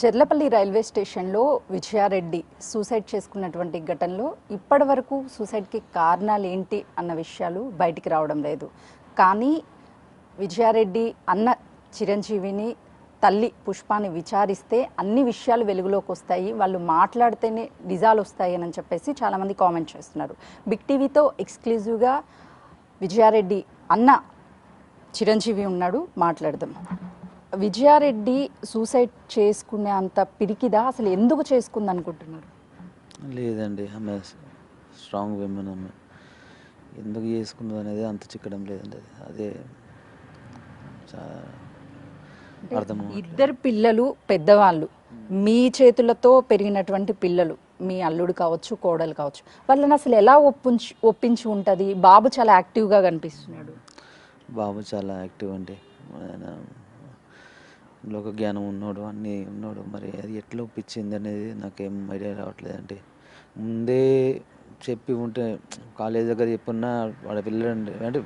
Cherlapally railway స్టేషన్లో Vijaya Reddy suicide చేసుకున్నటువంటి ఘటనలో ఇప్పటి వరకు సూసైడ్కి కారణాలు ఏంటి అన్న విషయాలు బయటికి రావడం లేదు. కానీ విజయారెడ్డి అన్న చిరంజీవిని తల్లి పుష్పాని విచారిస్తే అన్ని విషయాలు వెలుగులోకి వస్తాయి, వాళ్ళు మాట్లాడితేనే నిజాలు వస్తాయి అని చెప్పేసి చాలామంది కామెంట్ చేస్తున్నారు. బిగ్ టీవీతో ఎక్స్క్లూజివ్గా విజయారెడ్డి అన్న చిరంజీవి ఉన్నాడు, మాట్లాడదాం. విజయారెడ్డి సూసైడ్ చేసుకునే అంత పిరికిదా? అసలు ఎందుకు చేసుకుంది అనుకుంటున్నారు? లేదండి, ఆమె స్ట్రాంగ్ విమెన్. ఆమె ఎందుకు చేసుకున్నది అనేది అంత చిక్కడం లేదండి. అదే అర్థం. ఇద్దరు పిల్లలు పెద్దవాళ్ళు, మీ చేతులతో పెరిగినటువంటి పిల్లలు, మీ అల్లుడు కావచ్చు, కోడలు కావచ్చు, వాళ్ళని అసలు ఎలా ఒప్పించి ఉంటుంది? బాబు చాలా యాక్టివ్గా కనిపిస్తున్నాడు. బాబు చాలా యాక్టివ్ అండి, ఆయన లోక జ్ఞానం ఉన్నాడు, అన్నీ ఉన్నాడు. మరి అది ఎట్లా ఒప్పించింది అనేది నాకేం ఐడియా రావట్లేదండి. ముందే చెప్పి ఉంటే కాలేజ్ దగ్గర చెప్పున్నా వాడు వెళ్ళండి అంటే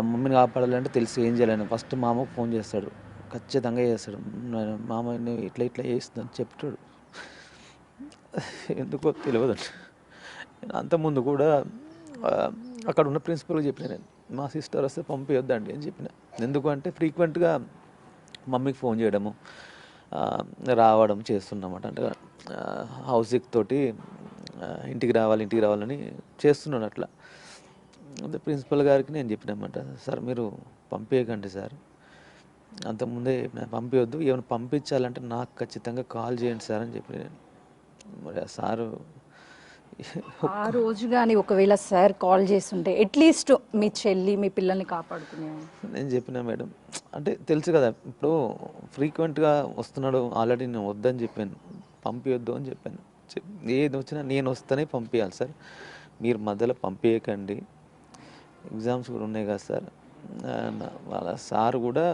మమ్మీని కాపాడాలంటే తెలిసి ఏం చేయాలని ఫస్ట్ మామకు ఫోన్ చేస్తాడు, ఖచ్చితంగా చేస్తాడు. మామ ఇట్లా ఇట్లా చేస్తుందని చెప్తాడు. ఎందుకో తెలియదండి. అంతకుముందు కూడా అక్కడ ఉన్న ప్రిన్సిపల్కి చెప్పిన, నేను మా సిస్టర్ వస్తే పంపించొద్దండి అని చెప్పిన. ఎందుకంటే ఫ్రీక్వెంట్గా మమ్మీకి ఫోన్ చేయడము రావడం చేస్తున్నమాట. అంటే హౌస్ సిక్ తోటి ఇంటికి రావాలని చేస్తున్నాను. అట్లా అంటే ప్రిన్సిపల్ గారికి నేను చెప్పినమాట, సార్ మీరు పంపించకండి సార్, అంతకుముందే పంపించొద్దు, ఏమైనా పంపించాలంటే నాకు ఖచ్చితంగా కాల్ చేయండి సార్ అని చెప్పి. మరి ఆ సారు ఆ రోజు కానీ ఒకవేళ సార్ కాల్ చేస్తుంటే అట్లీస్ట్ మీ చెల్లి మీ పిల్లల్ని కాపాడుకునే. నేను చెప్పిన మేడం, అంటే తెలుసు కదా ఇప్పుడు ఫ్రీక్వెంట్గా వస్తున్నాడు, ఆల్రెడీ నేను వద్దని చెప్పాను, పంపించొద్దు అని చెప్పాను. ఏది వచ్చినా నేను వస్తేనే పంపించాలి సార్, మీరు మధ్యలో పంపించకండి, ఎగ్జామ్స్ కూడా ఉన్నాయి కదా సార్. వాళ్ళ సార్ కూడా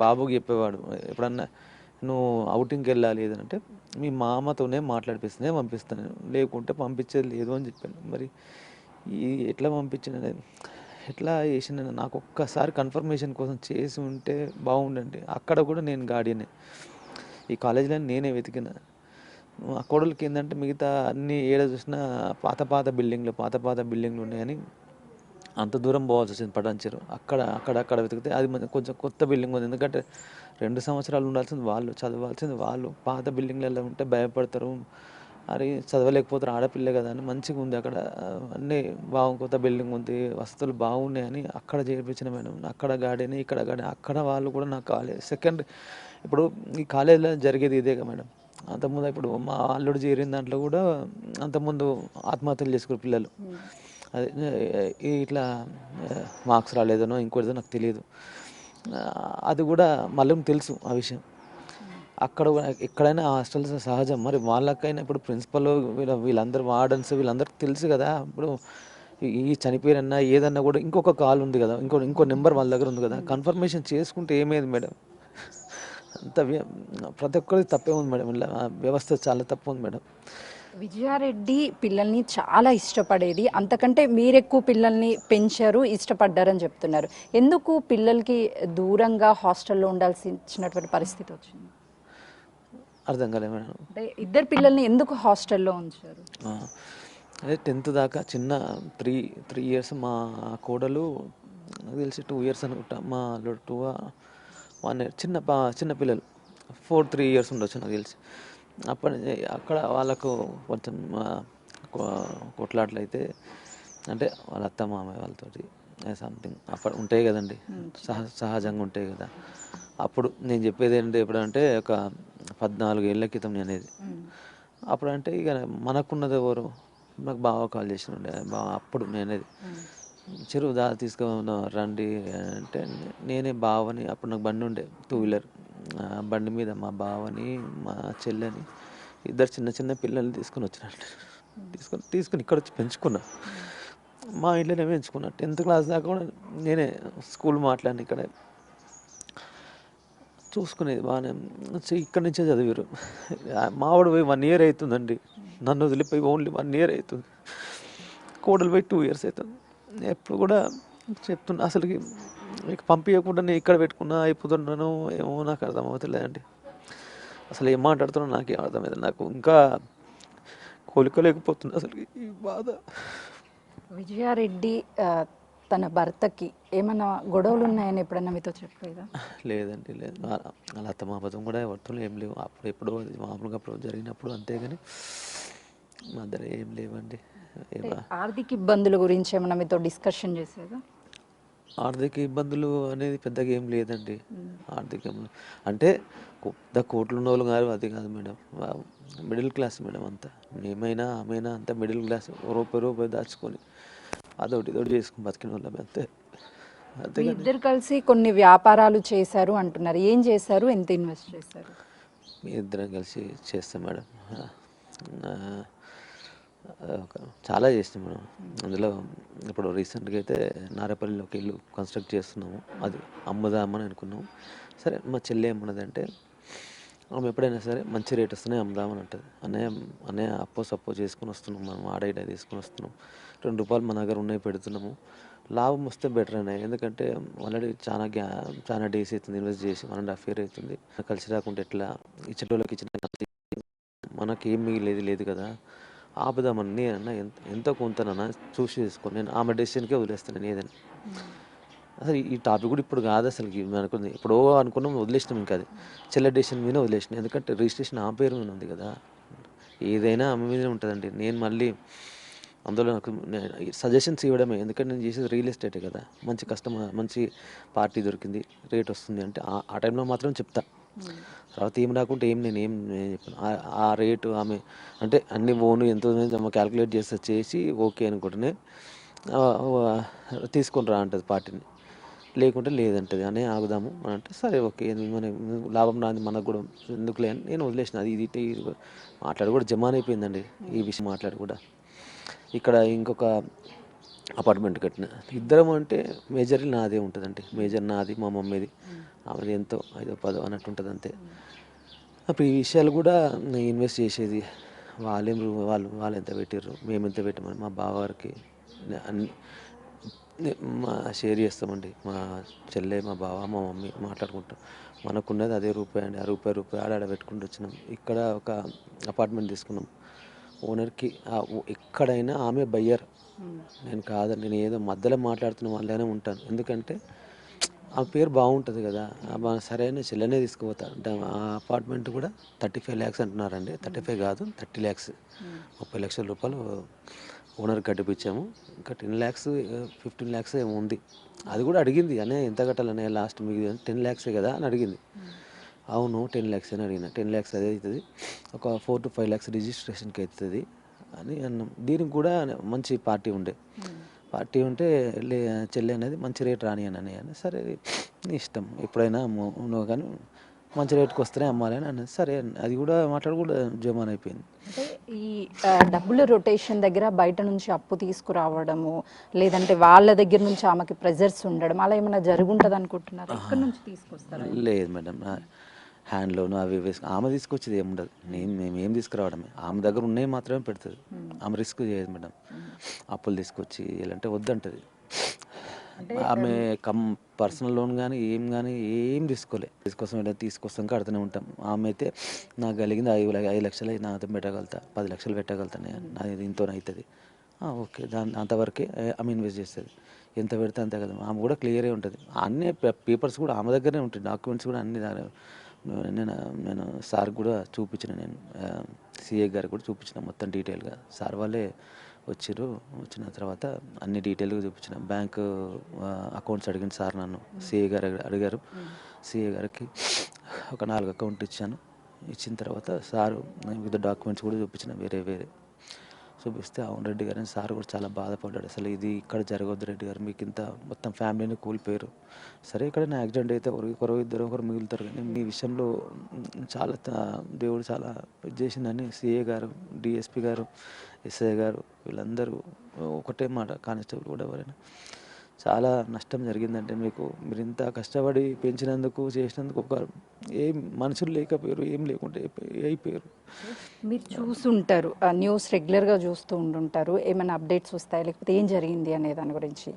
బాబుకి చెప్పేవాడు, ఎప్పుడన్నా నువ్వు అవుటింగ్కి వెళ్ళాలి ఏదంటే మీ మామతోనే మాట్లాడిపిస్తేనే పంపిస్తాను, లేకుంటే పంపించేది లేదు అని చెప్పాను. మరి ఈ ఎట్లా పంపించిన ఎట్లా చేసిన నాకు ఒక్కసారి కన్ఫర్మేషన్ కోసం చేసి ఉంటే బాగుండండి. అక్కడ కూడా నేను గార్డియనే, ఈ కాలేజీలో నేనే వెతికిన. ఆ కోడలికి ఏంటంటే మిగతా అన్ని ఏడ చూసినా పాత బిల్డింగ్లు ఉన్నాయని అంత దూరం పోవాల్సి వచ్చింది. పటాన్చెరు అక్కడ వెతికితే అది కొంచెం కొత్త బిల్డింగ్ ఉంది. ఎందుకంటే 2 సంవత్సరాలు ఉండాల్సింది వాళ్ళు, చదవాల్సింది వాళ్ళు. పాత బిల్డింగ్లలో ఉంటే భయపడతారు, అరే చదవలేకపోతారు, ఆడపిల్లే కదా అని మంచిగా ఉంది అక్కడ, అన్నీ కొత్త బిల్డింగ్ ఉంది, వసతులు బాగున్నాయని అక్కడ చేర్పించిన మేడం. అక్కడ గార్డెన్, ఇక్కడ గార్డెన్, అక్కడ వాళ్ళు కూడా నాకు కాలేజ్ సెకండ్. ఇప్పుడు ఈ కాలేజీలో జరిగేది ఇదే కదా మేడం. అంతకుముందు ఇప్పుడు మా అల్లుడు చేరిన దాంట్లో కూడా అంతకుముందు ఆత్మహత్యలు చేసుకునే పిల్లలు, అదే ఇట్లా మార్క్స్ రాలేదనో ఇంకోటిదో నాకు తెలియదు. అది కూడా మళ్ళీ తెలుసు ఆ విషయం. అక్కడ ఎక్కడైనా హాస్టల్స్ సహజం. మరి వాళ్ళకైనా ఇప్పుడు ప్రిన్సిపల్ వీళ్ళందరూ వార్డన్స్ వీళ్ళందరికీ తెలుసు కదా. ఇప్పుడు ఈ చనిపోయారన్నా ఏదన్నా కూడా ఇంకొక కాల్ ఉంది కదా, ఇంకో నెంబర్ వాళ్ళ దగ్గర ఉంది కదా, కన్ఫర్మేషన్ చేసుకుంటే ఏమేది మేడం. అంత ప్రతి ఒక్కరికి తప్పే ఉంది మేడం, ఇలా వ్యవస్థ చాలా తప్పు ఉంది మేడం. విజయారెడ్డి పిల్లల్ని చాలా ఇష్టపడేది, అంతకంటే మీరెక్కువ పిల్లల్ని పెంచారు, ఇష్టపడ్డారని చెప్తున్నారు. ఎందుకు పిల్లలకి దూరంగా హాస్టల్లో ఉండాల్సినటువంటి పరిస్థితి వచ్చింది? అర్థం కాలే మేడం. అంటే ఇద్దరు పిల్లల్ని ఎందుకు హాస్టల్లో ఉంచారు? అదే 10th దాకా చిన్న 3 years మా కోడలు, నాకు తెలిసి 2 years అనుకుంటా, మా 1 year, చిన్న పిల్లలు 3 years ఉండొచ్చు నాకు తెలిసి. అప్పటి అక్కడ వాళ్ళకు కొంచెం కొట్లాట్లు అయితే, అంటే వాళ్ళ అత్త మామయ్య వాళ్ళతోటి సంథింగ్ అప్పుడు ఉంటాయి కదండి, సహజంగా ఉంటాయి కదా. అప్పుడు నేను చెప్పేది ఏంటంటే ఎప్పుడంటే ఒక 14 ఏళ్ళ క్రితం అనేది. అప్పుడంటే ఇక మనకున్నది ఎవరు, నాకు బావ కాల్ చేసి ఉండే బావ. అప్పుడు నేనేది చెరువు రండి అంటే నేనే బావని, అప్పుడు నాకు బండి ఉండే 2 wheeler, బండి మీద మా బావని మా చెల్లెని ఇద్దరు చిన్న పిల్లల్ని తీసుకుని వచ్చినట్టు తీసుకుని ఇక్కడ వచ్చి పెంచుకున్నా. మా ఇంట్లోనే పెంచుకున్నా. 10th class దాకా కూడా నేనే స్కూల్ మాట్లాడిన, ఇక్కడ చూసుకునేది బాగానే. ఇక్కడి నుంచే చదివారు. మావాడు పోయి 1 year అవుతుందండి, నన్ను వదిలిపోయి ఓన్లీ 1 year అవుతుంది. కోడలు పోయి 2 years అవుతుంది. ఎప్పుడు కూడా చెప్తున్నా, అసలుకి పంపించకుండా నేను ఇక్కడ పెట్టుకున్నా అయిపోతున్నాను ఏమో, నాకు అర్థం అవుతలేదండి. అసలు ఏం మాట్లాడుతున్నా నాకేం అర్థమైంది. నాకు ఇంకా కోలుకోలేకపోతున్నా అసలు ఈ బాధ. విజయారెడ్డి తన భర్తకి ఏమైనా గొడవలు ఉన్నాయని ఎప్పుడన్నా మీతో చెప్పలేదా? లేదండి, లేదు. అలా అత్తమామతం కూడా ఎవరితో ఏం లేవు. అప్పుడు ఎప్పుడో అది మామూలుగా అప్పుడు జరిగినప్పుడు అంతేగాని మా దగ్గర ఏం లేవండి. అంటే ఆర్థిక ఇబ్బందుల గురించి ఏమైనా మీతో డిస్కషన్ చేసేదా? ఆర్థిక ఇబ్బందులు అనేది పెద్దగా ఏం లేదండి. ఆర్థికం అంటే పెద్ద కోట్లు ఉన్న వాళ్ళు కాదు, అది కాదు మేడం. మిడిల్ క్లాస్ మేడం అంతా. మేమైనా ఆమెనా అంతా మిడిల్ క్లాస్. రూపాయి రూపాయి దాచుకొని అదొకటి ఇదొకటి చేసుకుని బతికిన వాళ్ళమే అంతే. మీ అంతేగాని ఇద్దరు కలిసి కొన్ని వ్యాపారాలు చేశారు అంటున్నారు. ఏం చేశారు? ఎంత ఇన్వెస్ట్ చేశారు? మీ ఇద్దరం కలిసి చేస్తాం మేడం. ఆ, చాలా చేస్తాం మేడం. అందులో ఇప్పుడు రీసెంట్గా అయితే నారేపల్లిలో ఒక ఇల్లు కన్స్ట్రక్ట్ చేస్తున్నాము. అది అమ్ముదామని అనుకున్నాము. సరే మా చెల్లి ఏమన్నదంటే, ఆమె ఎప్పుడైనా సరే మంచి రేట్ వస్తేనే అమ్ముదామని అంటుంది. అన్నయ్య అప్పో సప్పో చేసుకుని వస్తున్నాం, మనం ఆడ తీసుకుని వస్తున్నాం. ₹2 మన దగ్గర ఉన్నాయి పెడుతున్నాము. లాభం వస్తే బెటర్ అనే, ఎందుకంటే ఆల్రెడీ చాలా డేస్ అవుతుంది ఇన్వెస్ట్ చేసి, 1.5 year అవుతుంది. కలిసి రాకుంటే ఎట్లా, ఇచ్చేటోళ్ళకి ఇచ్చిన మనకేం మిగిలేదు లేదు కదా, ఆపుదామని నేనన్నా ఎంతో కొంతనన్నా చూసి చేసుకొని నేను ఆమె డెసిషన్కే వదిలేస్తాను నేను ఏదైనా. అసలు ఈ టాపిక్ కూడా ఇప్పుడు కాదు అసలుకి, అనుకుంది ఎప్పుడో అనుకున్నాం వదిలేసినాం. ఇంకా అది చెల్లె డెసిషన్ మీద వదిలేసినాం. ఎందుకంటే రిజిస్ట్రేషన్ ఆ పేరు మీద ఉంది కదా, ఏదైనా ఆమె మీదనే ఉంటుందండి. నేను మళ్ళీ అందులో నాకు సజెషన్స్ ఇవ్వడమే, ఎందుకంటే నేను చేసేది రియల్ ఎస్టేటే కదా. మంచి కస్టమర్, మంచి పార్టీ దొరికింది, రేట్ వస్తుంది అంటే ఆ టైంలో మాత్రం చెప్తా. తర్వాత ఏం రాకుంటే నేను చెప్పాను. ఆ రేటు ఆమె అంటే అన్ని ఎంతో క్యాలిక్యులేట్ చేసి ఓకే అనుకుంటేనే తీసుకొని రా అంటుంది పార్టీని, లేకుంటే లేదంటది. అనే ఆగుదాము అని అంటే సరే ఓకే, మన లాభం రాని మనకు కూడా ఎందుకులే అని నేను వదిలేసిన. అది ఇది మాట్లాడి కూడా జమాన్ అయిపోయిందండి ఈ విషయం మాట్లాడి కూడా. ఇక్కడ ఇంకొక అపార్ట్మెంట్ కట్టిన ఇద్దరం అంటే మేజర్ నాదే ఉంటుందండి. మేజర్ నాది, మా మమ్మీది, ఆమెది ఎంతో 5-10 అన్నట్టు ఉంటుంది అంతే. అప్పుడు ఈ విషయాలు కూడా ఇన్వెస్ట్ చేసేది వాళ్ళు ఎంత పెట్టారు, మేము ఎంత పెట్టామని మా బావగారికి అన్ని మా షేర్ చేస్తామండి. మా చెల్లె, మా బావ, మా మమ్మీ మాట్లాడుకుంటాం. మనకున్నది అదే రూపాయి అండి. ఆ రూపాయి ఆడ పెట్టుకుంటూ వచ్చినాం. ఇక్కడ ఒక అపార్ట్మెంట్ తీసుకున్నాం. ఓనర్కి ఎక్కడైనా ఆమె బయ్యర్, నేను కాదని, నేను ఏదో మధ్యలో మాట్లాడుతున్న వాళ్ళనే ఉంటాను. ఎందుకంటే ఆ పేరు బాగుంటుంది కదా. సరైన చెల్లెనే తీసుకుపోతారు అంటే ఆ అపార్ట్మెంట్ కూడా 35 lakhs అంటున్నారండి. 35 కాదు, 30 lakhs, 30 లక్షల రూపాయలు ఓనర్ కట్టిపించాము. ఇంకా 10 lakhs 15 lakhs ఏమో ఉంది. అది కూడా అడిగింది, అనే ఎంత కట్టాలనే లాస్ట్ మీకు 10 lakhs కదా అని అడిగింది. అవును 10 lakhs అని అడిగిన. 10 lakhs అదే అవుతుంది, ఒక 4 to 5 lakhs రిజిస్ట్రేషన్కి అవుతుంది అని అన్నాం. దీనికి కూడా మంచి పార్టీ ఉంటే చెల్లి అనేది మంచి రేట్ రాని అని సరే నీ ఇష్టం, ఎప్పుడైనా నువ్వు కానీ మంచి రేట్కి వస్తేనే అమ్మాలి అని అన్నది. సరే అది కూడా మాట్లాడు కూడా జమాన్ అయిపోయింది. అంటే ఈ డబ్బుల రొటేషన్ దగ్గర బయట నుంచి అప్పు తీసుకురావడము, లేదంటే వాళ్ళ దగ్గర నుంచి ఆమెకి ప్రెజర్స్ ఉండడం, అలా ఏమైనా జరుగుంటుంది అనుకుంటున్నారా? ఎక్కడి నుంచి తీసుకొస్తారా? లేదు మేడం, హ్యాండ్ లోన్ అవి ఆమె తీసుకొచ్చేది ఏముండదు. మేమేం తీసుకురావడమే. ఆమె దగ్గర ఉన్నాయి మాత్రమే పెడుతుంది. ఆమె రిస్క్ చేయదు మేడం. అప్పులు తీసుకొచ్చి ఇలాంటే వద్దంటది. ఆమె పర్సనల్ లోన్ కానీ ఏం తీసుకొస్తాం అంటే తీసుకొస్తాం కడుతూనే ఉంటాం. ఆమె అయితే నాకు కలిగింది 5 లక్షలు నాతో పెట్టగలుగుతా, 10 లక్షలు పెట్టగలుగుతాను, నాది దీంతో అవుతుంది. ఓకే, అంతవరకే ఆమె ఇన్వెస్ట్ చేస్తుంది. ఎంత పెడితే అంతే కదా. ఆమె కూడా క్లియరే ఉంటుంది. అన్ని పేపర్స్ కూడా ఆమె దగ్గరనే ఉంటాయి, డాక్యుమెంట్స్ కూడా అన్ని. నేను సార్ కూడా చూపించిన, నేను సిఏ గారికి కూడా చూపించిన మొత్తం డీటెయిల్గా. సార్ వాళ్ళే వచ్చిన తర్వాత అన్ని డీటెయిల్గా చూపించిన. బ్యాంక్ అకౌంట్స్ అడిగిన సార్ నన్ను, సిఏ గారు అడిగారు. సిఏ గారికి ఒక 4 అకౌంట్ ఇచ్చిన తర్వాత సారు వివిధ డాక్యుమెంట్స్ కూడా చూపించిన, వేరే చూపిస్తే అవును రెడ్డి గారు అని సార్ కూడా చాలా బాధపడ్డాడు. అసలు ఇది ఇక్కడ జరగవద్దు రెడ్డి గారు, మీకు ఇంత మొత్తం ఫ్యామిలీని కూలిపోయారు. సరే ఎక్కడైనా యాక్సిడెంట్ అయితే ఒకరు ఇద్దరు మిగులుతారు, కానీ మీ విషయంలో చాలా దేవుడు చాలా ఇది చేసిందని సిఏ గారు, డిఎస్పి గారు, ఎస్ఐ గారు వీళ్ళందరూ ఒకటే మాట, కానిస్టేబుల్ కూడా ఎవరైనా చాలా నష్టం జరిగిందంటే మీరు ఇంత కష్టపడి పెంచినందుకు చేసినందుకు ఒక ఏం మనుషులు లేకపోయారు, ఏం లేకుంటే అయిపోయారు. మీరు చూసుంటారు న్యూస్ రెగ్యులర్గా చూస్తూ ఉండుంటారు, ఏమైనా అప్డేట్స్ వస్తాయి లేకపోతే ఏం జరిగింది అనే దాని గురించి.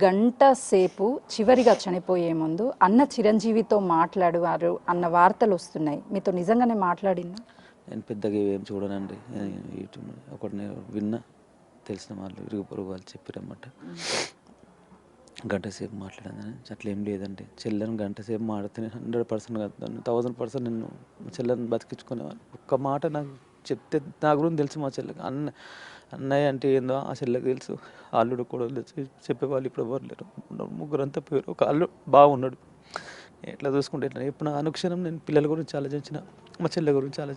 గంట సేపు చివరిగా చనిపోయే ముందు అన్న చిరంజీవితో మాట్లాడారు అన్న వార్తలు వస్తున్నాయి. మీతో నిజంగానే మాట్లాడిందా? నేను పెద్దగా ఏం చూడనండి. యూట్యూబ్ ఒకటి నేను విన్నా, తెలిసిన వాళ్ళు ఇరుగు పొరుగు వాళ్ళు చెప్పారన్నమాట. గంట సేపు మాట్లాడిందని అట్లా ఏం లేదండి. చెల్లెని గంట సేపు మాడితే 100% కాదు, 1000% నేను మా చెల్లెని బతికించుకునేవాడిని. ఒక్క మాట నాకు చెప్తే నా గురించి తెలుసు మా చెల్లెకి. అన్నయ్య అంటే ఏందో ఆ చెల్లెకి తెలుసు, అల్లుడు కూడా తెలుసు. చెప్పేవాళ్ళు ఇప్పుడు ఎవరు లేరు, ముగ్గురంతా పోయారు. ఒక అల్లుడు బాగున్నాడు, ఎట్లా చూసుకుంటే ఎట్లా. ఇప్పుడు నా అనుక్షణం నేను పిల్లల గురించి ఆలోచించిన, మా చెల్లె గురించి ఆలోచించిన.